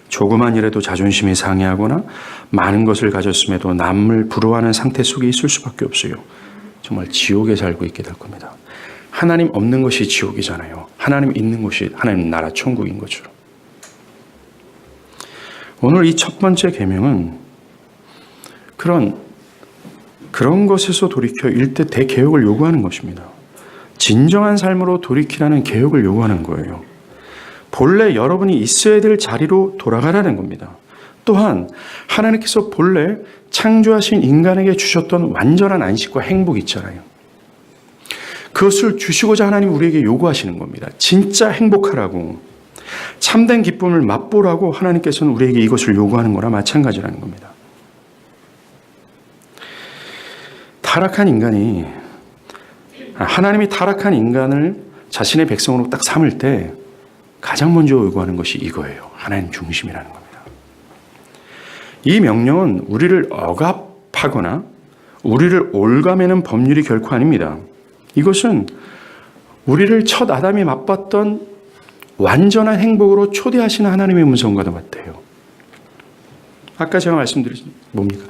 조그만 일에도 자존심이 상해하거나 많은 것을 가졌음에도 남을 부러워하는 상태 속에 있을 수밖에 없어요. 정말 지옥에 살고 있게 될 겁니다. 하나님 없는 것이 지옥이잖아요. 하나님 있는 곳이 하나님 나라 천국인 것처럼. 오늘 이 첫 번째 계명은 그런 것에서 돌이켜 일대 대개혁을 요구하는 것입니다. 진정한 삶으로 돌이키라는 개혁을 요구하는 거예요. 본래 여러분이 있어야 될 자리로 돌아가라는 겁니다. 또한 하나님께서 본래 창조하신 인간에게 주셨던 완전한 안식과 행복 있잖아요. 그것을 주시고자 하나님 우리에게 요구하시는 겁니다. 진짜 행복하라고, 참된 기쁨을 맛보라고 하나님께서는 우리에게 이것을 요구하는 거나 마찬가지라는 겁니다. 하나님이 타락한 인간을 자신의 백성으로 딱 삼을 때 가장 먼저 요구하는 것이 이거예요. 하나님 중심이라는 겁니다. 이 명령은 우리를 억압하거나 우리를 올가매는 법률이 결코 아닙니다. 이것은 우리를 첫 아담이 맛봤던 완전한 행복으로 초대하시는 하나님의 음성과도 같아요. 아까 제가 말씀드린 뭡니까?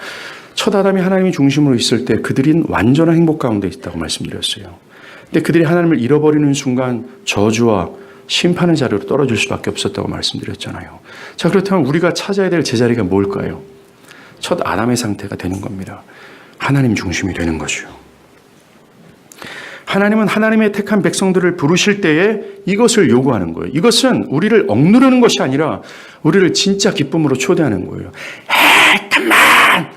첫 아담이 하나님의 중심으로 있을 때 그들은 완전한 행복 가운데 있다고 말씀드렸어요. 근데 그들이 하나님을 잃어버리는 순간 저주와 심판의 자리로 떨어질 수밖에 없었다고 말씀드렸잖아요. 자, 그렇다면 우리가 찾아야 될 제자리가 뭘까요? 첫 아담의 상태가 되는 겁니다. 하나님 중심이 되는 거죠. 하나님은 하나님의 택한 백성들을 부르실 때에 이것을 요구하는 거예요. 이것은 우리를 억누르는 것이 아니라 우리를 진짜 기쁨으로 초대하는 거예요. 잠깐만!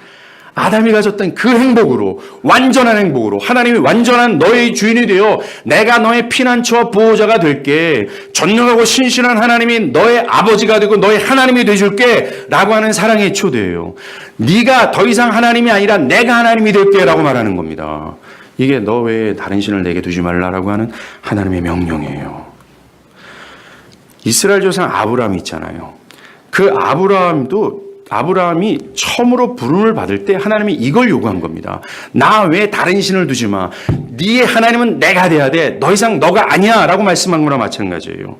아담이 가졌던 그 행복으로, 완전한 행복으로, 하나님이 완전한 너의 주인이 되어 내가 너의 피난처와 보호자가 될게, 전능하고 신실한 하나님이 너의 아버지가 되고 너의 하나님이 되줄게 라고 하는 사랑의 초대예요. 네가 더 이상 하나님이 아니라 내가 하나님이 될게 라고 말하는 겁니다. 이게 너 외에 다른 신을 내게 두지 말라라고 하는 하나님의 명령이에요. 이스라엘 조상 아브라함이 있잖아요. 그 아브라함이 처음으로 부름을 받을 때 하나님이 이걸 요구한 겁니다. 나 외에 다른 신을 두지 마. 네 하나님은 내가 돼야 돼. 더 이상 너가 아니야 라고 말씀한 거나 마찬가지예요.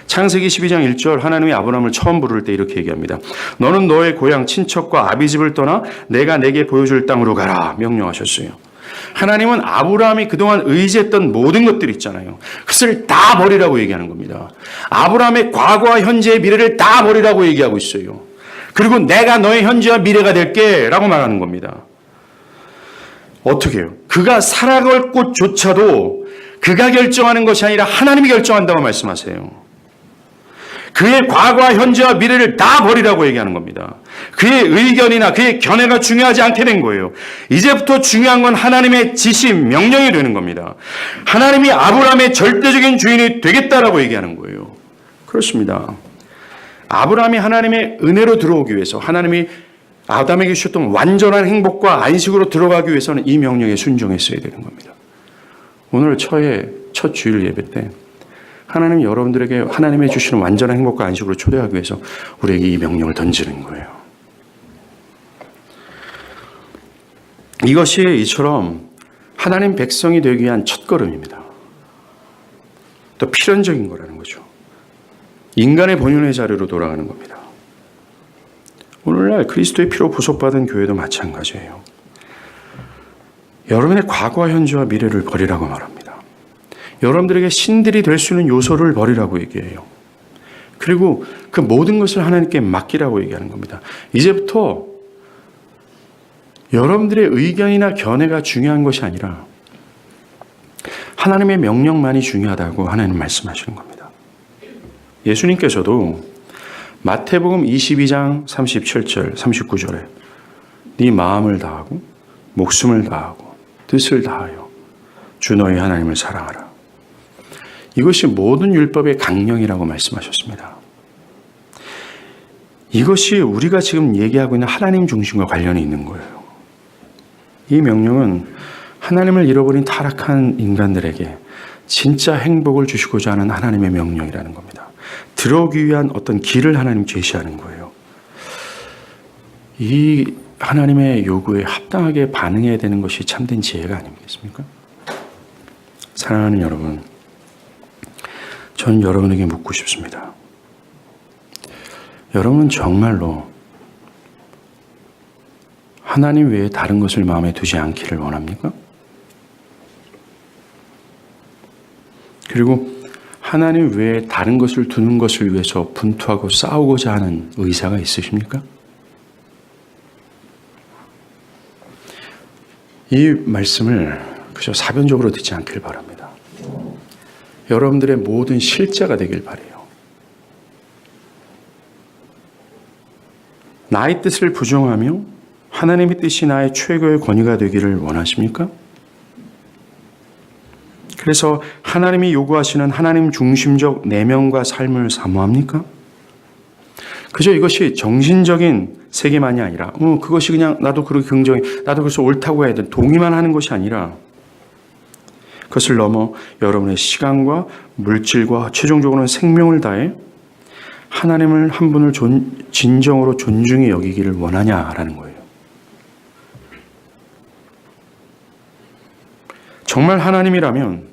창세기 12장 1절 하나님이 아브라함을 처음 부를 때 이렇게 얘기합니다. 너는 너의 고향 친척과 아비집을 떠나 내가 내게 보여줄 땅으로 가라 명령하셨어요. 하나님은 아브라함이 그동안 의지했던 모든 것들 있잖아요. 그것을 다 버리라고 얘기하는 겁니다. 아브라함의 과거와 현재의 미래를 다 버리라고 얘기하고 있어요. 그리고 내가 너의 현재와 미래가 될게 라고 말하는 겁니다. 어떻게 해요? 그가 살아갈 곳조차도 그가 결정하는 것이 아니라 하나님이 결정한다고 말씀하세요. 그의 과거와 현재와 미래를 다 버리라고 얘기하는 겁니다. 그의 의견이나 그의 견해가 중요하지 않게 된 거예요. 이제부터 중요한 건 하나님의 지시, 명령이 되는 겁니다. 하나님이 아브라함의 절대적인 주인이 되겠다라고 얘기하는 거예요. 그렇습니다. 아브라함이 하나님의 은혜로 들어오기 위해서, 하나님이 아담에게 주셨던 완전한 행복과 안식으로 들어가기 위해서는 이 명령에 순종했어야 되는 겁니다. 오늘 첫 주일 예배 때 하나님이 여러분들에게 하나님의 주시는 완전한 행복과 안식으로 초대하기 위해서 우리에게 이 명령을 던지는 거예요. 이것이 이처럼 하나님 백성이 되기 위한 첫걸음입니다. 또 필연적인 거라는 거죠. 인간의 본연의 자리로 돌아가는 겁니다. 오늘날 그리스도의 피로 부속받은 교회도 마찬가지예요. 여러분의 과거와 현재와 미래를 버리라고 말합니다. 여러분들에게 신들이 될 수 있는 요소를 버리라고 얘기해요. 그리고 그 모든 것을 하나님께 맡기라고 얘기하는 겁니다. 이제부터 여러분들의 의견이나 견해가 중요한 것이 아니라 하나님의 명령만이 중요하다고 하나님 말씀하시는 겁니다. 예수님께서도 마태복음 22장 37절, 39절에 네 마음을 다하고 목숨을 다하고 뜻을 다하여 주 너희 하나님을 사랑하라. 이것이 모든 율법의 강령이라고 말씀하셨습니다. 이것이 우리가 지금 얘기하고 있는 하나님 중심과 관련이 있는 거예요. 이 명령은 하나님을 잃어버린 타락한 인간들에게 진짜 행복을 주시고자 하는 하나님의 명령이라는 겁니다. 들어오기 위한 어떤 길을 하나님 제시하는 거예요. 이 하나님의 요구에 합당하게 반응해야 되는 것이 참된 지혜가 아니겠습니까? 사랑하는 여러분, 저는 여러분에게 묻고 싶습니다. 여러분은 정말로 하나님 외에 다른 것을 마음에 두지 않기를 원합니까? 그리고 하나님 외에 다른 것을 두는 것을 위해서 분투하고 싸우고자 하는 의사가 있으십니까? 이 말씀을 그저 사변적으로 듣지 않길 바랍니다. 여러분들의 모든 실제가 되길 바라요. 나의 뜻을 부정하며 하나님의 뜻이 나의 최고의 권위가 되기를 원하십니까? 그래서 하나님이 요구하시는 하나님 중심적 내면과 삶을 사모합니까? 그저 이것이 정신적인 세계만이 아니라 그것이 그냥 나도 그렇게 긍정해, 나도 그래서 옳다고 해야 돼, 동의만 하는 것이 아니라 그것을 넘어 여러분의 시간과 물질과 최종적으로는 생명을 다해 하나님을 한 분을 진정으로 존중히 여기기를 원하냐라는 거예요. 정말 하나님이라면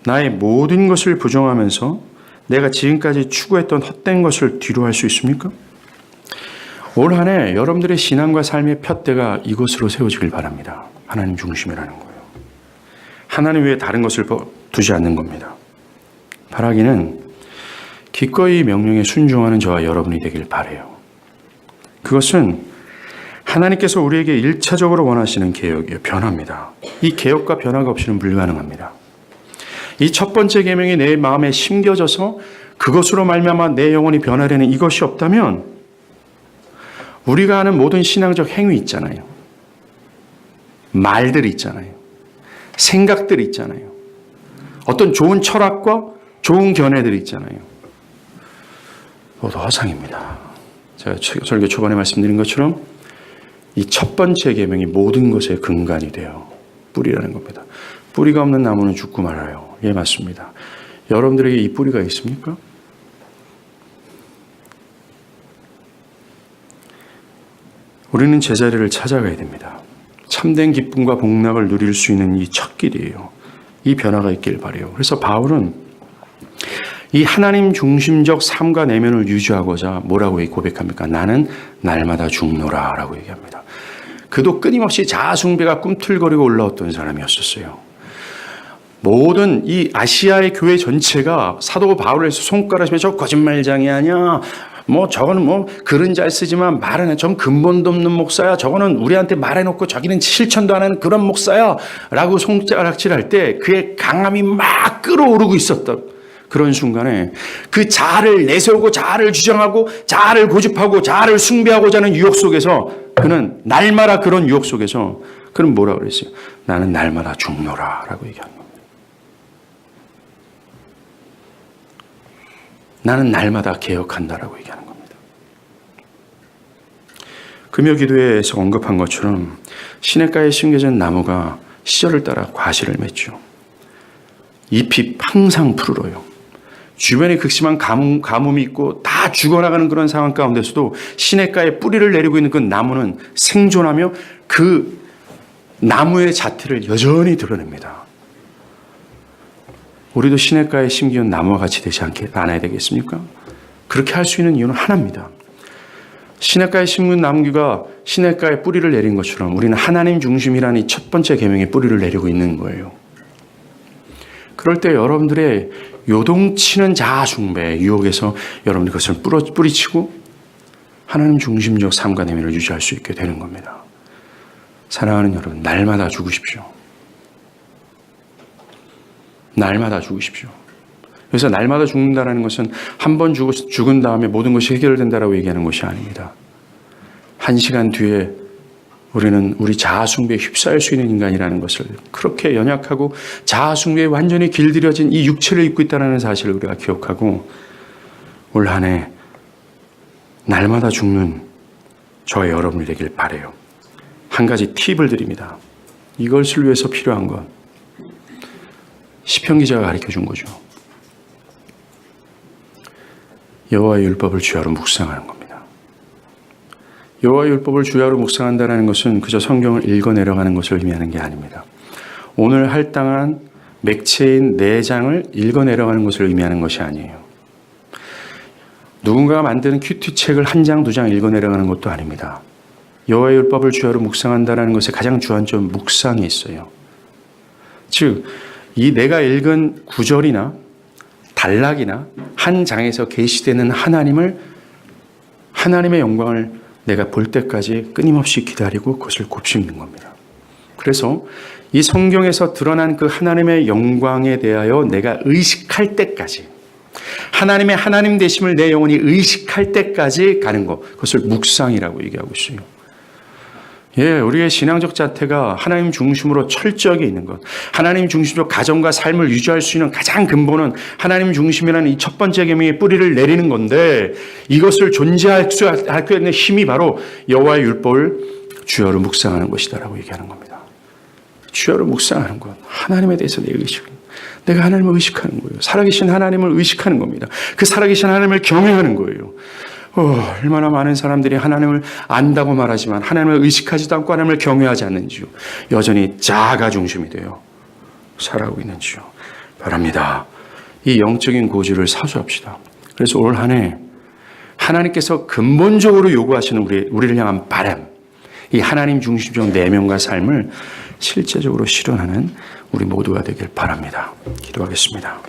나의 모든 것을 부정하면서 내가 지금까지 추구했던 헛된 것을 뒤로 할 수 있습니까? 올 한 해 여러분들의 신앙과 삶의 푯대가 이것으로 세워지길 바랍니다. 하나님 중심이라는 거예요. 하나님 외에 다른 것을 두지 않는 겁니다. 바라기는 기꺼이 명령에 순종하는 저와 여러분이 되길 바라요. 그것은 하나님께서 우리에게 1차적으로 원하시는 개혁이에요. 변화입니다. 이 개혁과 변화가 없이는 불가능합니다. 이 첫 번째 계명이 내 마음에 심겨져서 그것으로 말미암아 내 영혼이 변화되는 이것이 없다면 우리가 하는 모든 신앙적 행위 있잖아요. 말들 있잖아요. 생각들 있잖아요. 어떤 좋은 철학과 좋은 견해들 있잖아요. 모두 허상입니다. 제가 설교 초반에 말씀드린 것처럼 이 첫 번째 계명이 모든 것의 근간이 돼요. 뿌리라는 겁니다. 뿌리가 없는 나무는 죽고 말아요. 예, 맞습니다. 여러분들에게 이 뿌리가 있습니까? 우리는 제자리를 찾아가야 됩니다. 참된 기쁨과 복락을 누릴 수 있는 이 첫 길이에요. 이 변화가 있길 바라요. 그래서 바울은 이 하나님 중심적 삶과 내면을 유지하고자 뭐라고 고백합니까? 나는 날마다 죽노라 라고 얘기합니다. 그도 끊임없이 자아숭배가 꿈틀거리고 올라왔던 사람이었었어요. 모든 이 아시아의 교회 전체가 사도 바울을 손가락으로 저 거짓말장이 아니야. 저거는 글은 잘 쓰지만 말은 해. 전 근본도 없는 목사야. 저거는 우리한테 말해놓고 자기는 실천도 안 하는 그런 목사야. 라고 손가락질할 때 그의 강함이 막 끌어오르고 있었던 그런 순간에 그 자아를 내세우고 자아를 주장하고 자아를 고집하고 자아를 숭배하고자 하는 유혹 속에서 그는 날마다 그런 유혹 속에서 그는 뭐라고 그랬어요? 나는 날마다 죽노라 라고 얘기하는 겁니다. 나는 날마다 개혁한다라고 얘기하는 겁니다. 금요 기도에서 언급한 것처럼 시냇가에 심겨진 나무가 시절을 따라 과실을 맺죠. 잎이 항상 푸르러요. 주변에 극심한 가뭄이 있고 다 죽어나가는 그런 상황 가운데서도 시냇가에 뿌리를 내리고 있는 그 나무는 생존하며 그 나무의 자태를 여전히 드러냅니다. 우리도 시냇가에 심기운 나무와 같이 되지 않아야 되겠습니까? 그렇게 할 수 있는 이유는 하나입니다. 시냇가에 심은 나무가 시냇가에 뿌리를 내린 것처럼 우리는 하나님 중심이라는 이 첫 번째 계명에 뿌리를 내리고 있는 거예요. 그럴 때 여러분들의 요동치는 자아숭배 유혹에서 여러분들 그것을 뿌리치고 하나님 중심적 삶과 내면을 유지할 수 있게 되는 겁니다. 사랑하는 여러분, 날마다 죽으십시오. 날마다 죽으십시오. 그래서 날마다 죽는다는 것은 한 번 죽은 다음에 모든 것이 해결된다라고 얘기하는 것이 아닙니다. 1시간 뒤에 우리는 우리 자아숭배에 휩싸일 수 있는 인간이라는 것을 그렇게 연약하고 자아숭배에 완전히 길들여진 이 육체를 입고 있다는 사실을 우리가 기억하고 올 한 해 날마다 죽는 저와 여러분이 되길 바라요. 한 가지 팁을 드립니다. 이것을 위해서 필요한 건 시편 기자가 가르쳐 준 거죠. 여호와의 율법을 주야로 묵상하는 겁니다. 여호와의 율법을 주야로 묵상한다는 것은 그저 성경을 읽어 내려가는 것을 의미하는 게 아닙니다. 오늘 할당한 맥체인 4장을 읽어 내려가는 것을 의미하는 것이 아니에요. 누군가가 만드는 큐티책을 1장, 2장 읽어 내려가는 것도 아닙니다. 여호와의 율법을 주야로 묵상한다는 것에 가장 주안점 묵상이 있어요. 즉, 이 내가 읽은 구절이나 단락이나 한 장에서 계시되는 하나님의 영광을 내가 볼 때까지 끊임없이 기다리고 그것을 곱씹는 겁니다. 그래서 이 성경에서 드러난 그 하나님의 영광에 대하여 내가 의식할 때까지 하나님의 하나님 되심을 내 영혼이 의식할 때까지 가는 것, 그것을 묵상이라고 얘기하고 있어요. 예, 우리의 신앙적 자태가 하나님 중심으로 철저하게 있는 것, 하나님 중심으로 가정과 삶을 유지할 수 있는 가장 근본은 하나님 중심이라는 이 첫 번째 계명의 뿌리를 내리는 건데, 이것을 존재할 수 있는 힘이 바로 여호와의 율법을 주야로 묵상하는 것이다라고 얘기하는 겁니다. 주야로 묵상하는 것, 하나님에 대해서 내가 하나님을 의식하는 거예요. 살아계신 하나님을 의식하는 겁니다. 그 살아계신 하나님을 경외하는 거예요. 얼마나 많은 사람들이 하나님을 안다고 말하지만 하나님을 의식하지도 않고 하나님을 경외하지 않는지요. 여전히 자아가 중심이 되어 살아가고 있는지요. 바랍니다. 이 영적인 고지를 사수합시다. 그래서 올 한 해 하나님께서 근본적으로 요구하시는 우리를 향한 바람, 이 하나님 중심적 내면과 삶을 실제적으로 실현하는 우리 모두가 되길 바랍니다. 기도하겠습니다.